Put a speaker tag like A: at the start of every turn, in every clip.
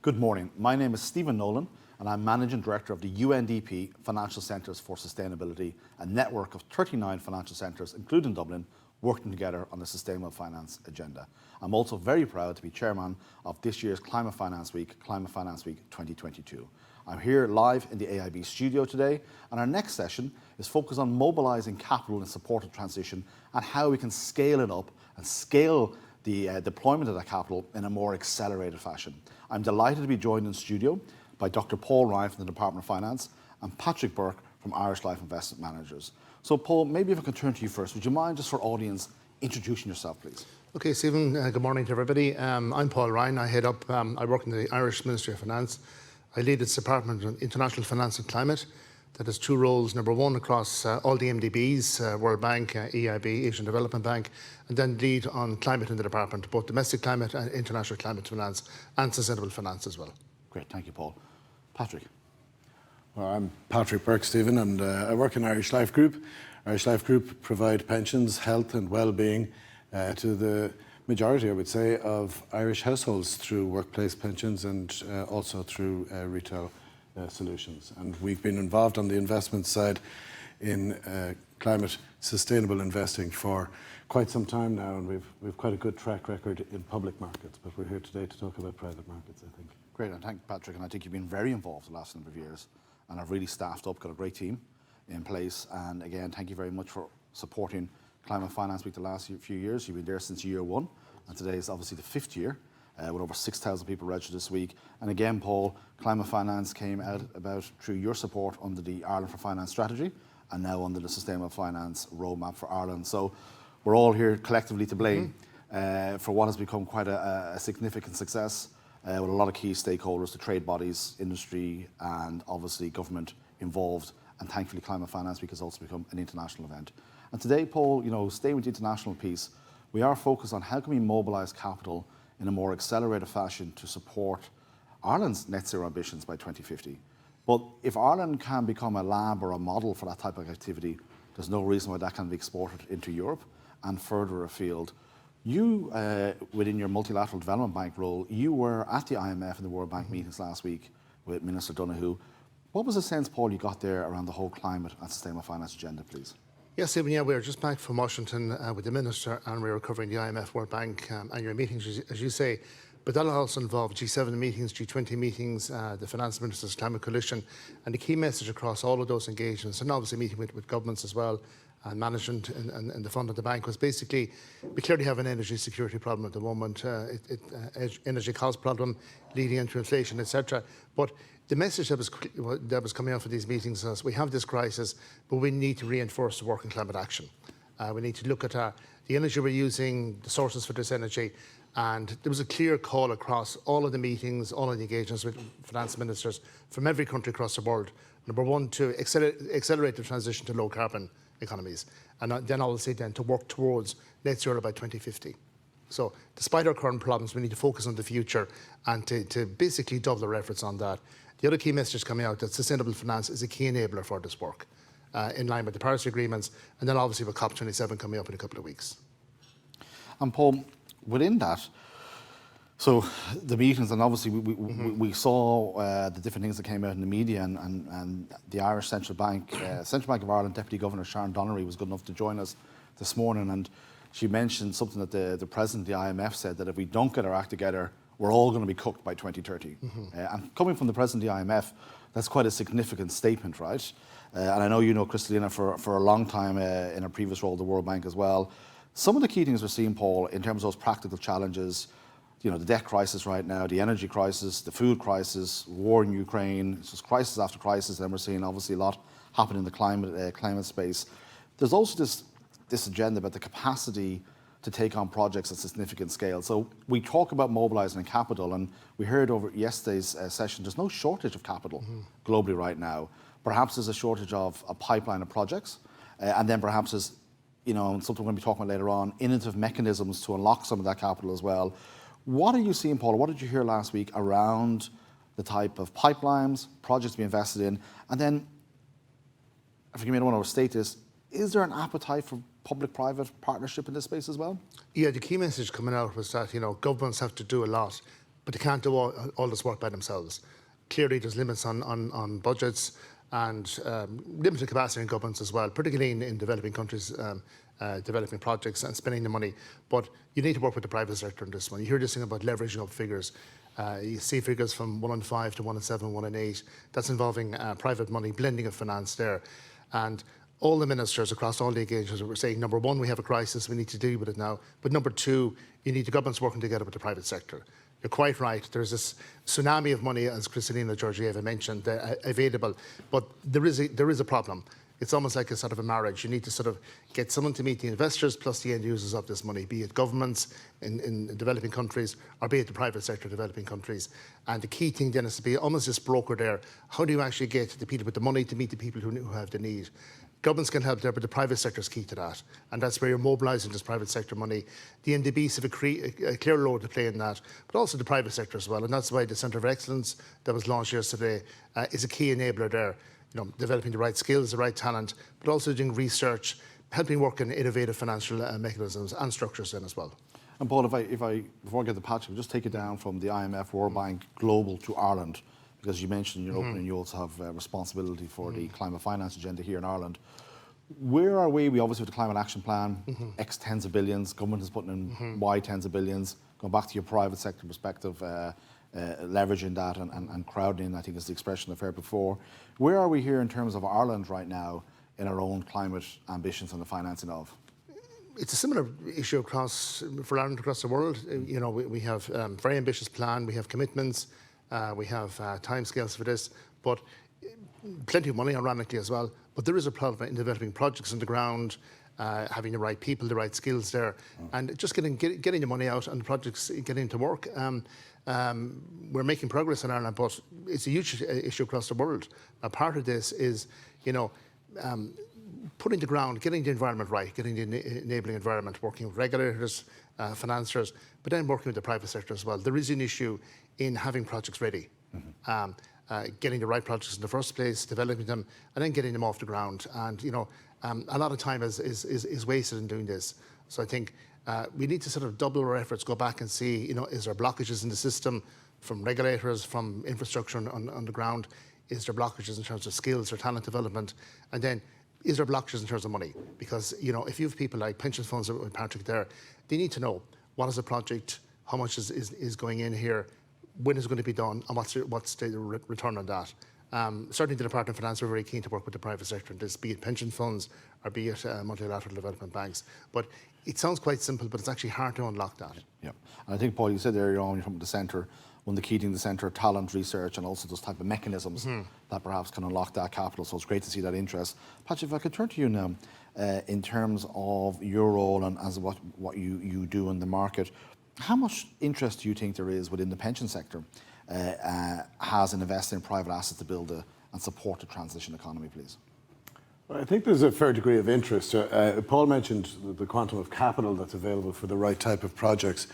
A: Good morning. My name is Stephen Nolan, and I'm Managing Director of the UNDP Financial Centres for Sustainability, a network of 39 financial centres, including Dublin, working together on the Sustainable Finance agenda. I'm also very proud to be Chairman of this year's Climate Finance Week 2022. I'm here live in the AIB studio today, and our next session is focused on mobilising capital in support of transition and how we can scale it up and scale the deployment of that capital in a more accelerated fashion. I'm delighted to be joined in studio by Dr. Paul Ryan from the Department of Finance and Patrick Burke from Irish Life Investment Managers. So Paul, maybe if I could turn to you first, would you mind just for audience introducing yourself, please?
B: Okay, Stephen, good morning to everybody. I'm Paul Ryan. I work in the Irish Ministry of Finance. I lead its Department of International Finance and Climate. That has two roles. Number one, across all the MDBs, World Bank, EIB, Asian Development Bank, and then lead on climate in the department, both domestic climate and international climate finance and sustainable finance as well.
A: Great, thank you, Paul. Patrick.
C: Well, I'm Patrick Burke, Stephen, and I work in Irish Life Group. Irish Life Group provide pensions, health and well-being to the majority, I would say, of Irish households through workplace pensions and also through retail solutions. And we've been involved on the investment side in climate sustainable investing for quite some time now, and we've quite a good track record in public markets, but we're here today to talk about private markets, I think.
A: Great, and thank you, Patrick, and I think you've been very involved the last number of years and have really staffed up, got a great team in place, and again, thank you very much for supporting Climate Finance Week the last few years. You've been there since year one, and today is obviously the 5th year, with over 6,000 people registered this week. And again, Paul, Climate Finance came out about through your support under the Ireland for Finance strategy and now under the Sustainable Finance roadmap for Ireland. So we're all here collectively to blame for what has become quite a significant success with a lot of key stakeholders, the trade bodies, industry, and obviously government involved. And thankfully, Climate Finance Week has also become an international event. And today, Paul, staying with the international piece, we are focused on how can we mobilise capital in a more accelerated fashion to support Ireland's net zero ambitions by 2050. But if Ireland can become a lab or a model for that type of activity, there's no reason why that can be exported into Europe and further afield. You, within your multilateral development bank role, you were at the IMF and the World Bank meetings last week with Minister Donoghue. What was the sense, Paul, you got there around the whole climate and sustainable finance agenda, please?
B: Yes, Stephen, we were just back from Washington with the Minister, and we were covering the IMF, World Bank annual meetings, as you say. But that'll also involve G7 meetings, G20 meetings, the Finance Ministers' Climate Coalition, and the key message across all of those engagements, and obviously meeting with governments as well, and management and the fund of the bank, was basically, we clearly have an energy security problem at the moment, energy cost problem leading into inflation, etc. But the message that was coming out of these meetings is we have this crisis, but we need to reinforce the work in climate action. We need to look at the energy we're using, the sources for this energy, and there was a clear call across all of the meetings, all of the engagements with finance ministers from every country across the world. Number one, to accelerate the transition to low carbon economies, and then obviously to work towards net zero by 2050. So despite our current problems, we need to focus on the future and to basically double our efforts on that. The other key message coming out that sustainable finance is a key enabler for this work, in line with the Paris agreements, and then obviously with COP27 coming up in a couple of weeks.
A: And Paul, within that, so the meetings, and obviously we saw the different things that came out in the media, and the Irish Central Bank of Ireland Deputy Governor Sharon Donnery was good enough to join us this morning, and she mentioned something that the president of the IMF said, that if we don't get our act together, we're all going to be cooked by 2030. And coming from the president of the IMF, that's quite a significant statement, right? And I know you know Kristalina for a long time in her previous role at the World Bank as well. Some of the key things we're seeing, Paul, in terms of those practical challenges, the debt crisis right now, the energy crisis, the food crisis, war in Ukraine, it's just crisis after crisis, and we're seeing obviously a lot happen in the climate space. There's also this agenda about the capacity to take on projects at significant scale. So we talk about mobilising capital, and we heard over yesterday's session, there's no shortage of capital globally right now. Perhaps there's a shortage of a pipeline of projects, and then perhaps there's, and something we're going to be talking about later on, innovative mechanisms to unlock some of that capital as well. What are you seeing, Paul? What did you hear last week around the type of pipelines, projects to be invested in? And then, forgive me, I don't want to overstate this, is there an appetite for public-private partnership in this space as well?
B: Yeah, the key message coming out was that, governments have to do a lot, but they can't do all this work by themselves. Clearly, there's limits on budgets and limited capacity in governments as well, particularly in developing countries, developing projects and spending the money. But you need to work with the private sector on this one. You hear this thing about leveraging up figures. You see figures from 1 in 5 to 1 in 7, 1 in 8. That's involving private money, blending of finance there. And all the ministers across all the engagements were saying, number one, we have a crisis, we need to deal with it now. But number two, you need the governments working together with the private sector. You're quite right. There's this tsunami of money, as Kristalina Georgieva mentioned, available. But there is a problem. It's almost like a sort of a marriage. You need to sort of get someone to meet the investors plus the end users of this money, be it governments in developing countries or be it the private sector in developing countries. And the key thing then is to be almost this broker there. How do you actually get the people with the money to meet the people who have the need? Governments can help there, but the private sector is key to that. And that's where you're mobilising this private sector money. The NDBs have a clear role to play in that, but also the private sector as well. And that's why the Centre of Excellence that was launched yesterday is a key enabler there. You know, developing the right skills, the right talent, but also doing research, helping work in innovative financial mechanisms and structures then as well.
A: And Paul, before I get the patch, I'll just take it down from the IMF, World Bank, global to Ireland, because you mentioned in your opening you also have responsibility for the climate finance agenda here in Ireland. Where are we? We obviously have the climate action plan, X tens of billions, government is putting in Y tens of billions. Going back to your private sector perspective, leveraging that and crowding, I think is the expression I've heard before. Where are we here in terms of Ireland right now in our own climate ambitions and the financing of?
B: It's a similar issue for Ireland across the world. You know, we have very ambitious plan, we have commitments, we have timescales for this, but plenty of money, ironically, as well. But there is a problem in developing projects on the ground, having the right people, the right skills there, and just getting the money out and the projects getting to work. We're making progress in Ireland, but it's a huge issue across the world. A part of this is, you know, putting the ground, getting the environment right, getting the enabling environment, working with regulators, financiers, but then working with the private sector as well. There is an issue in having projects ready, getting the right projects in the first place, developing them, and then getting them off the ground. And, you know, a lot of time is wasted in doing this. So I think we need to sort of double our efforts, go back and see, you know, is there blockages in the system from regulators, from infrastructure on the ground? Is there blockages in terms of skills or talent development? And then, is there blockages in terms of money? Because, you know, if you have people like pension funds with Patrick there, they need to know what is the project, how much is going in here, when is it going to be done, and what's the return on that. Certainly the Department of Finance are very keen to work with the private sector in this, be it pension funds or be it multilateral development banks. But it sounds quite simple, but it's actually hard to unlock that.
A: Yeah, and I think, Paul, you said earlier on, you're from the centre, one of the key things in the centre, talent, research, and also those type of mechanisms that perhaps can unlock that capital. So it's great to see that interest. Patrick, if I could turn to you now, in terms of your role and as what you do in the market, how much interest do you think there is within the pension sector has in investing in private assets to build and support the transition economy, please?
C: Well, I think there's a fair degree of interest. Paul mentioned the quantum of capital that's available for the right type of projects,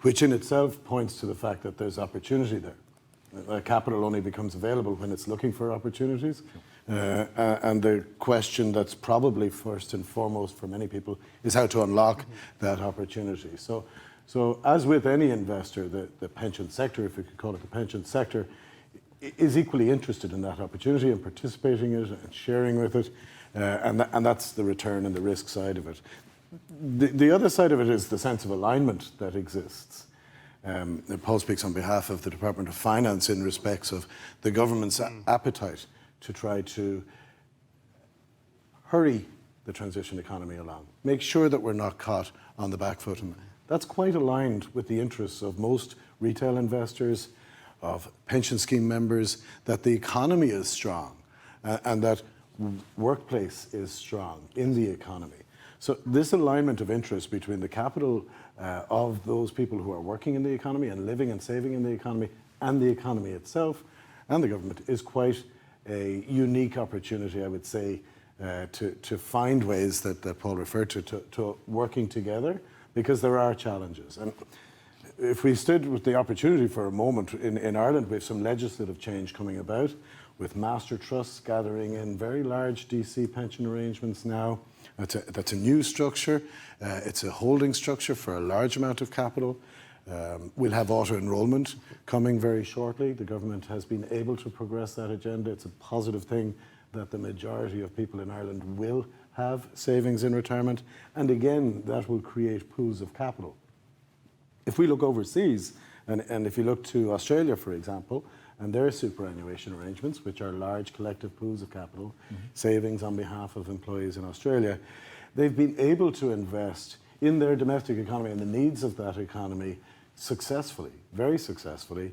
C: which in itself points to the fact that there's opportunity there. Capital only becomes available when it's looking for opportunities. And the question that's probably first and foremost for many people is how to unlock that opportunity. So as with any investor, the pension sector, if we could call it the pension sector, is equally interested in that opportunity and participating in it and sharing with it. And that's the return and the risk side of it. The other side of it is the sense of alignment that exists. Paul speaks on behalf of the Department of Finance in respects of the government's appetite to try to hurry the transition economy along, make sure that we're not caught on the back foot. And that's quite aligned with the interests of most retail investors, of pension scheme members, that the economy is strong and that workplace is strong in the economy. So this alignment of interest between the capital of those people who are working in the economy and living and saving in the economy and the economy itself and the government is quite a unique opportunity, I would say, to find ways that Paul referred to working together, because there are challenges. And if we stood with the opportunity for a moment, in Ireland we have some legislative change coming about with master trusts gathering in very large DC pension arrangements now. That's a new structure. It's a holding structure for a large amount of capital. We'll have auto-enrolment coming very shortly. The government has been able to progress that agenda. It's a positive thing that the majority of people in Ireland will have savings in retirement. And again, that will create pools of capital. If we look overseas, and if you look to Australia, for example, and their superannuation arrangements, which are large collective pools of capital, savings on behalf of employees in Australia, they've been able to invest in their domestic economy and the needs of that economy successfully, very successfully,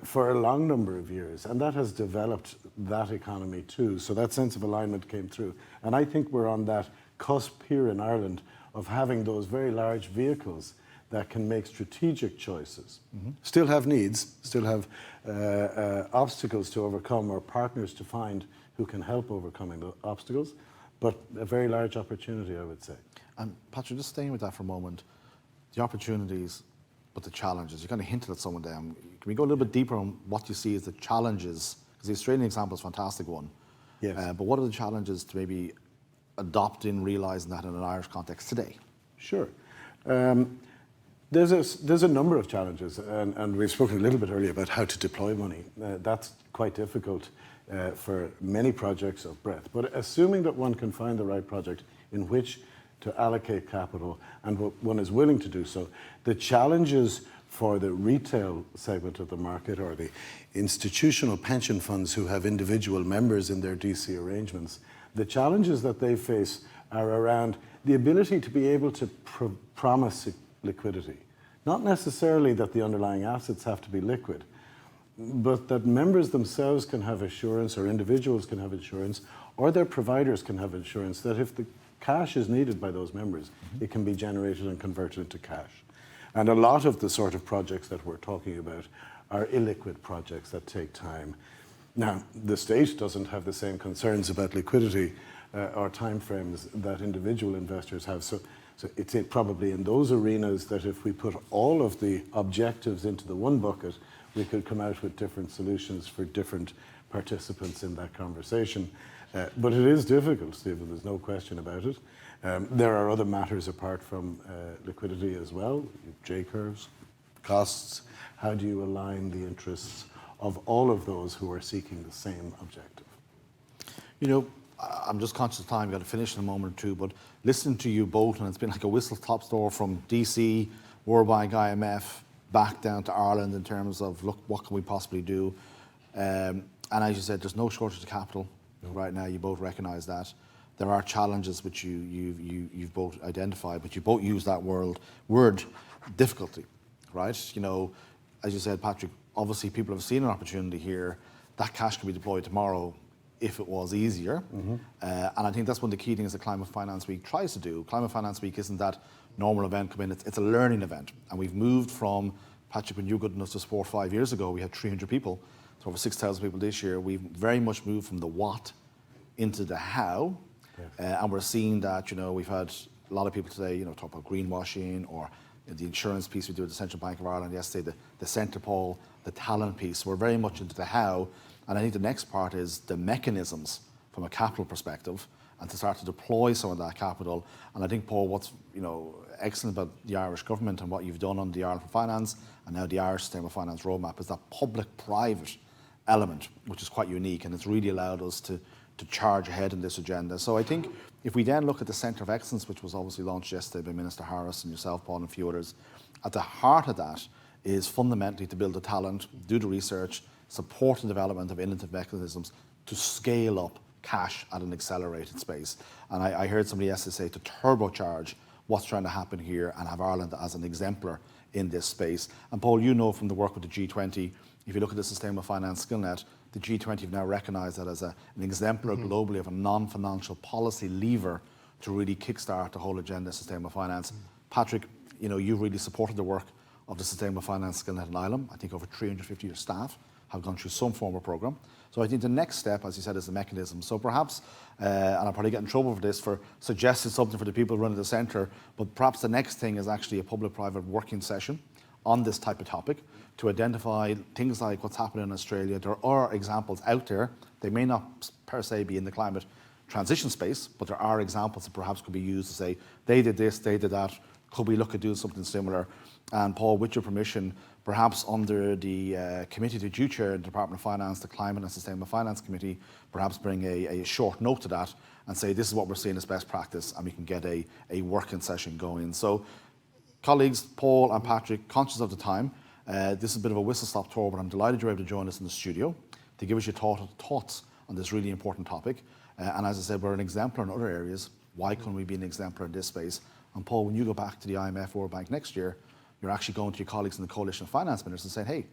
C: for a long number of years. And that has developed that economy too. So that sense of alignment came through. And I think we're on that cusp here in Ireland of having those very large vehicles that can make strategic choices, still have needs, still have obstacles to overcome or partners to find who can help overcoming the obstacles, but a very large opportunity, I would say.
A: And Patrick, just staying with that for a moment, the opportunities, but the challenges. You kind of hinted at some of them. Can we go a little bit deeper on what you see as the challenges? Because the Australian example is a fantastic one.
C: Yes.
A: But what are the challenges to maybe adopting, realising that in an Irish context today?
C: Sure. There's a number of challenges, and we've spoken a little bit earlier about how to deploy money. That's quite difficult for many projects of breadth. But assuming that one can find the right project in which to allocate capital and one is willing to do so, the challenges for the retail segment of the market or the institutional pension funds who have individual members in their DC arrangements, the challenges that they face are around the ability to be able to promise liquidity. Not necessarily that the underlying assets have to be liquid, but that members themselves can have assurance, or individuals can have assurance, or their providers can have assurance that if the cash is needed by those members, it can be generated and converted into cash. And a lot of the sort of projects that we're talking about are illiquid projects that take time. Now, the state doesn't have the same concerns about liquidity or timeframes that individual investors have. So it's probably in those arenas that if we put all of the objectives into the one bucket, we could come out with different solutions for different participants in that conversation. But it is difficult, Stephen, there's no question about it. There are other matters apart from liquidity as well, J-curves, costs. How do you align the interests of all of those who are seeking the same objective?
A: You know, I'm just conscious of time, we've got to finish in a moment or two, but listening to you both, and it's been like a whistle-top tour from DC, World Bank, IMF, back down to Ireland in terms of, look, what can we possibly do? And as you said, there's no shortage of capital right now, you both recognise that. There are challenges which you've both identified, but you both use that word difficulty, right? You know, as you said, Patrick, obviously people have seen an opportunity here. That cash can be deployed tomorrow if it was easier. And I think that's one of the key things that Climate Finance Week tries to do. Climate Finance Week isn't that normal event come in, it's a learning event. And we've moved from, Patrick, when you were good enough to support 5 years ago, we had 300 people. So over 6,000 people this year. We've very much moved from the what into the how. And we're seeing that, you know, we've had a lot of people today, you know, talk about greenwashing or the insurance piece we do at the Central Bank of Ireland yesterday, the centre pole, the talent piece. We're very much into the how. And I think the next part is the mechanisms from a capital perspective and to start to deploy some of that capital. And I think, Paul, what's, you know, excellent about the Irish government and what you've done on the Ireland for Finance and now the Irish Sustainable Finance Roadmap is that public-private element, which is quite unique, and it's really allowed us to charge ahead in this agenda. So I think if we then look at the Centre of Excellence, which was obviously launched yesterday by Minister Harris and yourself, Paul, and a few others, at the heart of that is fundamentally to build the talent, do the research, support the development of innovative mechanisms to scale up cash at an accelerated space. And I heard somebody yesterday say to turbocharge what's trying to happen here and have Ireland as an exemplar in this space. And Paul, you know from the work with the G20, if you look at the Sustainable Finance Skillnet, the G20 have now recognised that as an exemplar globally of a non-financial policy lever to really kickstart the whole agenda of sustainable finance. Patrick, you know, you've really supported the work of the Sustainable Finance Skillnet in Ireland. I think over 350 of your staff have gone through some form of programme. So I think the next step, as you said, is the mechanism. So perhaps, and I'll probably get in trouble for this, for suggesting something for the people running the centre, but perhaps the next thing is actually a public-private working session on this type of topic to identify things like what's happening in Australia. There are examples out there. They may not per se be in the climate transition space, but there are examples that perhaps could be used to say, they did this, they did that, could we look at doing something similar? And Paul, with your permission, perhaps under the committee that you chair in the Department of Finance, the Climate and Sustainable Finance Committee, perhaps bring a short note to that and say this is what we're seeing as best practice, and we can get a working session going. So, colleagues, Paul and Patrick, conscious of the time, this is a bit of a whistle-stop tour, but I'm delighted you're able to join us in the studio to give us your thoughts on this really important topic. And as I said, we're an exemplar in other areas. Why couldn't we be an exemplar in this space? And Paul, when you go back to the IMF World Bank next year, you're actually going to your colleagues in the Coalition of Finance Ministers and saying, hey,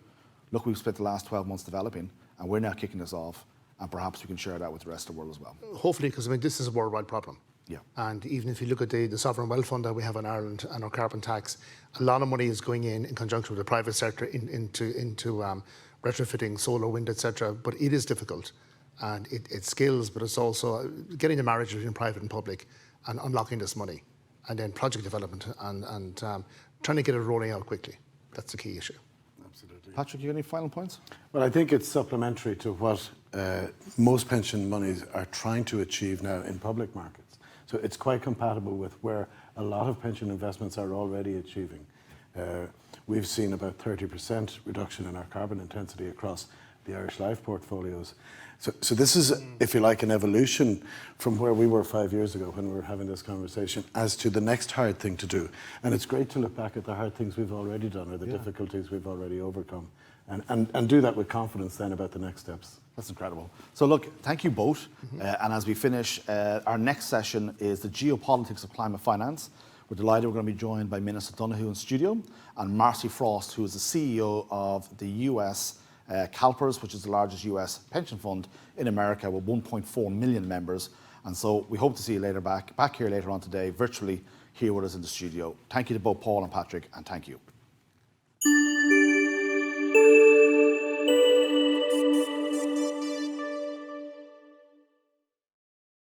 A: look, we've spent the last 12 months developing, and we're now kicking this off, and perhaps we can share that with the rest of the world as well.
B: Hopefully, because I mean, this is a worldwide problem.
A: Yeah.
B: And even if you look at the sovereign wealth fund that we have in Ireland and our carbon tax, a lot of money is going in conjunction with the private sector into retrofitting solar, wind, etc. But it is difficult, and it's skills, but it's also getting the marriage between private and public and unlocking this money, and then project development and trying to get it rolling out quickly. That's the key issue.
C: Absolutely.
A: Patrick, you got any final points?
C: Well, I think it's supplementary to what most pension monies are trying to achieve now in public markets. So it's quite compatible with where a lot of pension investments are already achieving. We've seen about 30% reduction in our carbon intensity across the Irish Life portfolios. So this is, if you like, an evolution from where we were 5 years ago when we were having this conversation as to the next hard thing to do. And it's great to look back at the hard things we've already done or the difficulties we've already overcome and do that with confidence then about the next steps.
A: That's incredible. So look, thank you both. And as we finish, our next session is the geopolitics of climate finance. We're delighted we're going to be joined by Minister Donoghue in studio and Marcy Frost, who is the CEO of the US CalPERS, which is the largest US pension fund in America with 1.4 million members. And so we hope to see you back here later on today, virtually here with us in the studio. Thank you to both Paul and Patrick, and thank you.